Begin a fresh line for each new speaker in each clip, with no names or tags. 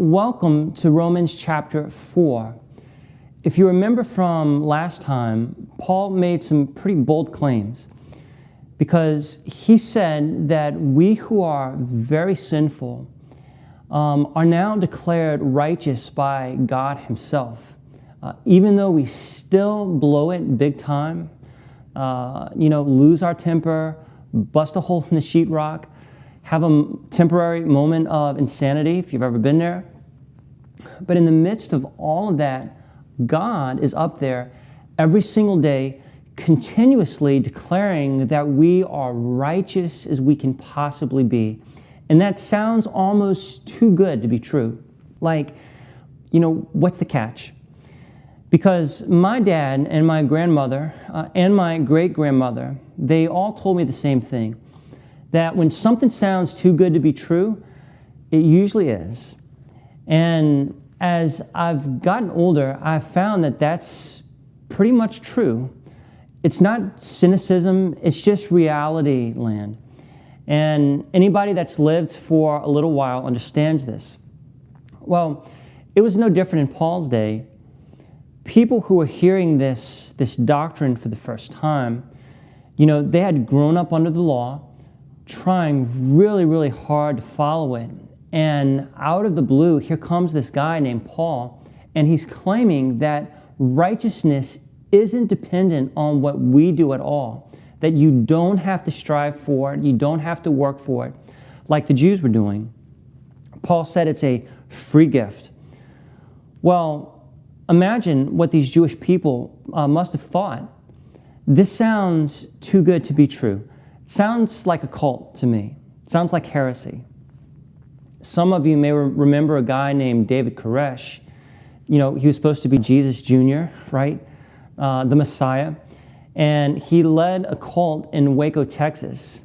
welcome to Romans chapter 4. If you remember from last time, Paul made some pretty bold claims because he said that we who are very sinful are now declared righteous by God himself. Even though we still blow it big time, lose our temper, bust a hole in the sheetrock, have a temporary moment of insanity, if you've ever been there. But in the midst of all of that, God is up there every single day, continuously declaring that we are righteous as we can possibly be. And that sounds almost too good to be true. Like, what's the catch? Because my dad and my grandmother and my great-grandmother, they all told me the same thing, that when something sounds too good to be true, it usually is. And as I've gotten older, I've found that that's pretty much true. It's not cynicism, it's just reality land. And anybody that's lived for a little while understands this. Well, it was no different in Paul's day. People who were hearing this doctrine for the first time, they had grown up under the law, trying really, really hard to follow it. And out of the blue, here comes this guy named Paul, and he's claiming that righteousness isn't dependent on what we do at all, that you don't have to strive for it, you don't have to work for it, like the Jews were doing. Paul said it's a free gift. Well, imagine what these Jewish people must have thought. This sounds too good to be true. It sounds like a cult to me. It sounds like heresy. Some of you may remember a guy named David Koresh. He was supposed to be Jesus Jr., right? The Messiah. And he led a cult in Waco, Texas.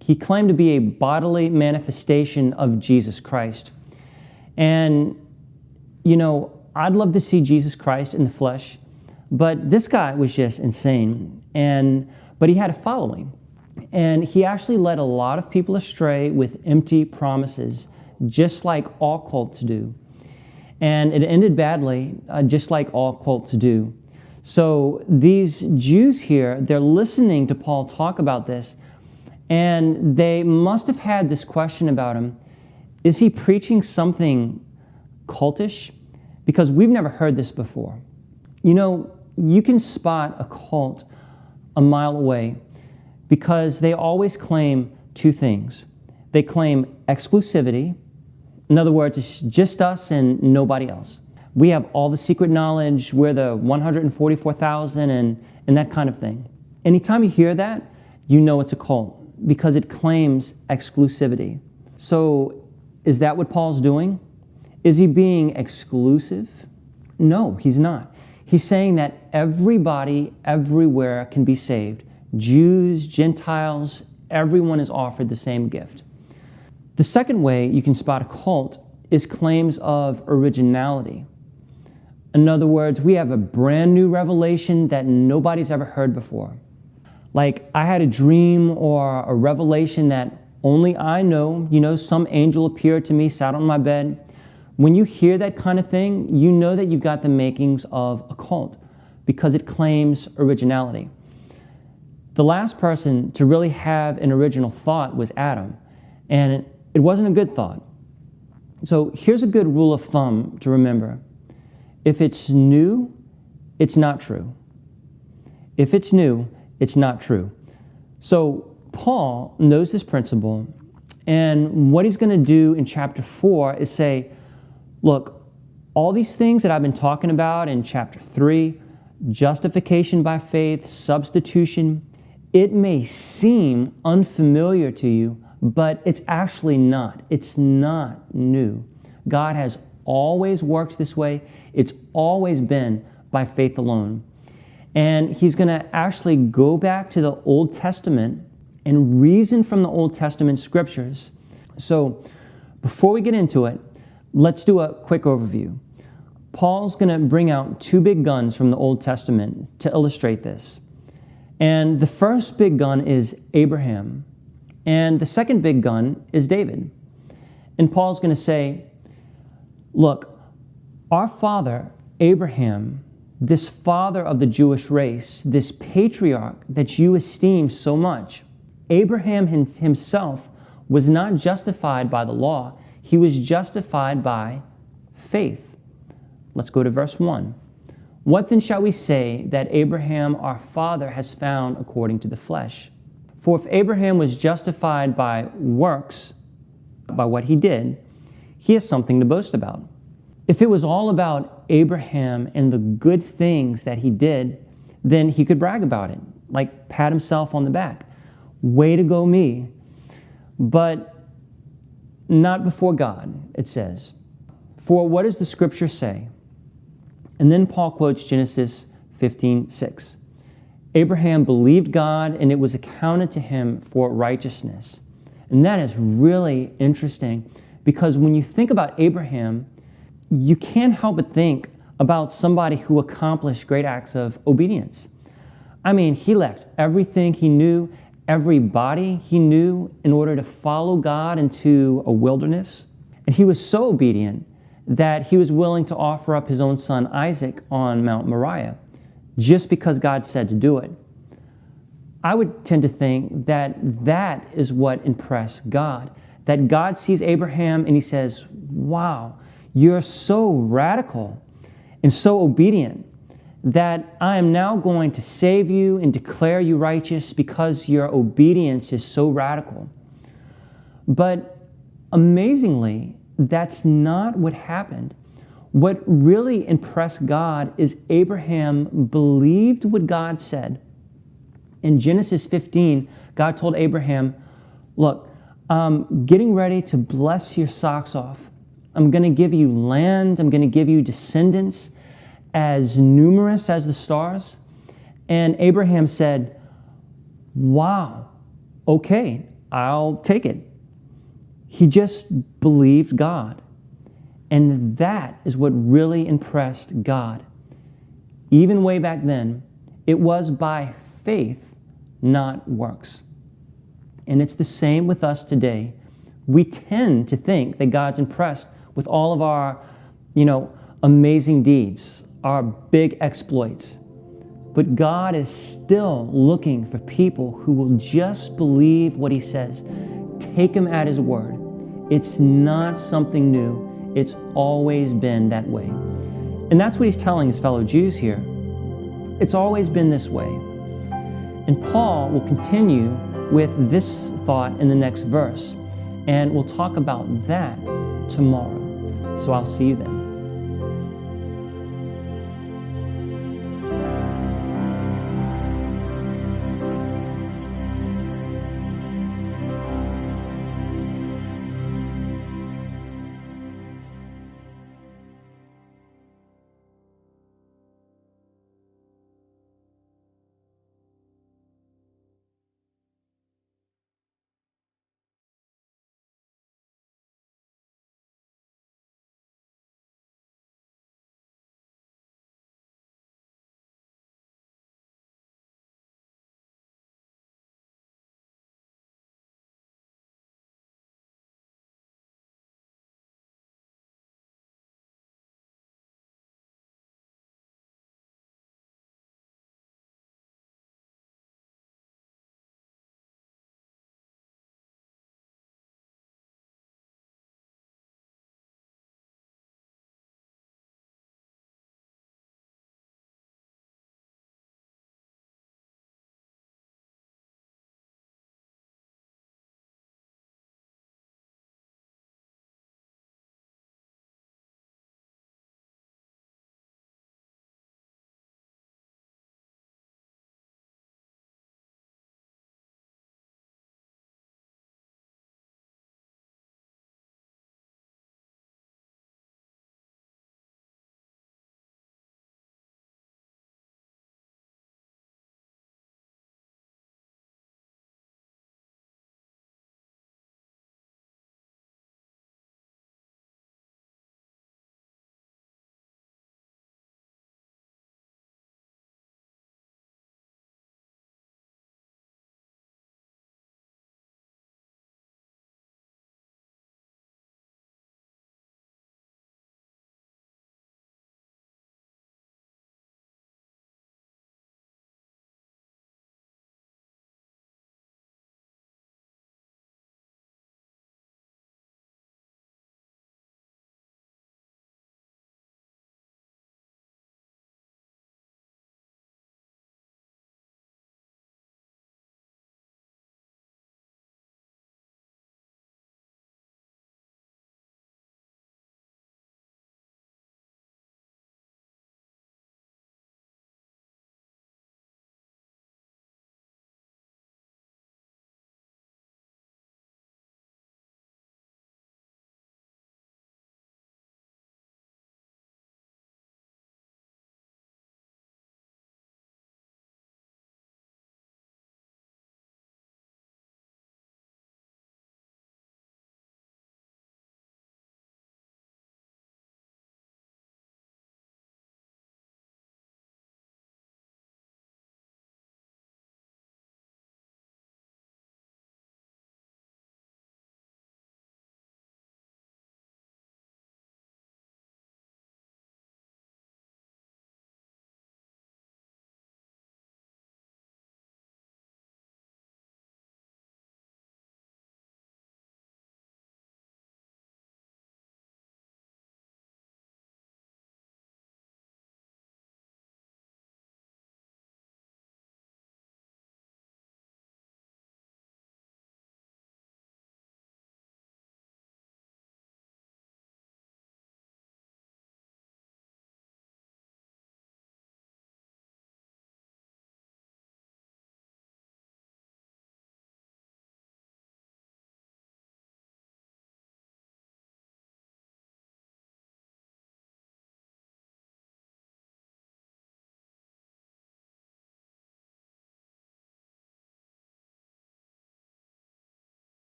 He claimed to be a bodily manifestation of Jesus Christ. And, I'd love to see Jesus Christ in the flesh, but this guy was just insane. But he had a following. And he actually led a lot of people astray with empty promises, just like all cults do. And it ended badly, just like all cults do. So these Jews here, they're listening to Paul talk about this, and they must have had this question about him. Is he preaching something cultish? Because we've never heard this before. You can spot a cult a mile away because they always claim two things. They claim exclusivity. In other words, it's just us and nobody else. We have all the secret knowledge. We're the 144,000 and that kind of thing. Anytime you hear that, you know it's a cult because it claims exclusivity. So is that what Paul's doing? Is he being exclusive? No, he's not. He's saying that everybody, everywhere can be saved. Jews, Gentiles, everyone is offered the same gift. The second way you can spot a cult is claims of originality. In other words, we have a brand new revelation that nobody's ever heard before. Like, I had a dream or a revelation that only I know. Some angel appeared to me, sat on my bed. When you hear that kind of thing, you know that you've got the makings of a cult because it claims originality. The last person to really have an original thought was Adam, and it wasn't a good thought. So here's a good rule of thumb to remember. If it's new, it's not true. If it's new, it's not true. So Paul knows this principle, and what he's going to do in chapter 4 is say, look, all these things that I've been talking about in chapter 3, justification by faith, substitution, it may seem unfamiliar to you, but it's actually not. It's not new. God has always worked this way. It's always been by faith alone. And he's going to actually go back to the Old Testament and reason from the Old Testament scriptures. So before we get into it, let's do a quick overview. Paul's going to bring out two big guns from the Old Testament to illustrate this. And the first big gun is Abraham. And the second big gun is David. And Paul's going to say, Look, our father, Abraham, this father of the Jewish race, this patriarch that you esteem so much, Abraham himself was not justified by the law. He was justified by faith. Let's go to verse 1. What then shall we say that Abraham our father has found according to the flesh? For if Abraham was justified by works, by what he did, he has something to boast about. If it was all about Abraham and the good things that he did, then he could brag about it, like pat himself on the back. Way to go, me. But not before God, it says. For what does the scripture say? And then Paul quotes Genesis 15:6. Abraham believed God, and it was accounted to him for righteousness. And that is really interesting, because when you think about Abraham, you can't help but think about somebody who accomplished great acts of obedience. I mean, he left everything he knew, everybody he knew, in order to follow God into a wilderness. And he was so obedient that he was willing to offer up his own son Isaac on Mount Moriah, just because God said to do it. I would tend to think that that is what impressed God, that God sees Abraham and he says, wow, you're so radical and so obedient that I am now going to save you and declare you righteous because your obedience is so radical. But amazingly, that's not what happened. What really impressed God is Abraham believed what God said. In Genesis 15, God told Abraham, look, I'm getting ready to bless your socks off. I'm going to give you land. I'm going to give you descendants as numerous as the stars. And Abraham said, wow, okay, I'll take it. He just believed God. And that is what really impressed God. Even way back then, it was by faith, not works. And it's the same with us today. We tend to think that God's impressed with all of our, amazing deeds, our big exploits. But God is still looking for people who will just believe what he says. Take him at his word. It's not something new. It's always been that way. And that's what he's telling his fellow Jews here. It's always been this way. And Paul will continue with this thought in the next verse. And we'll talk about that tomorrow. So I'll see you then.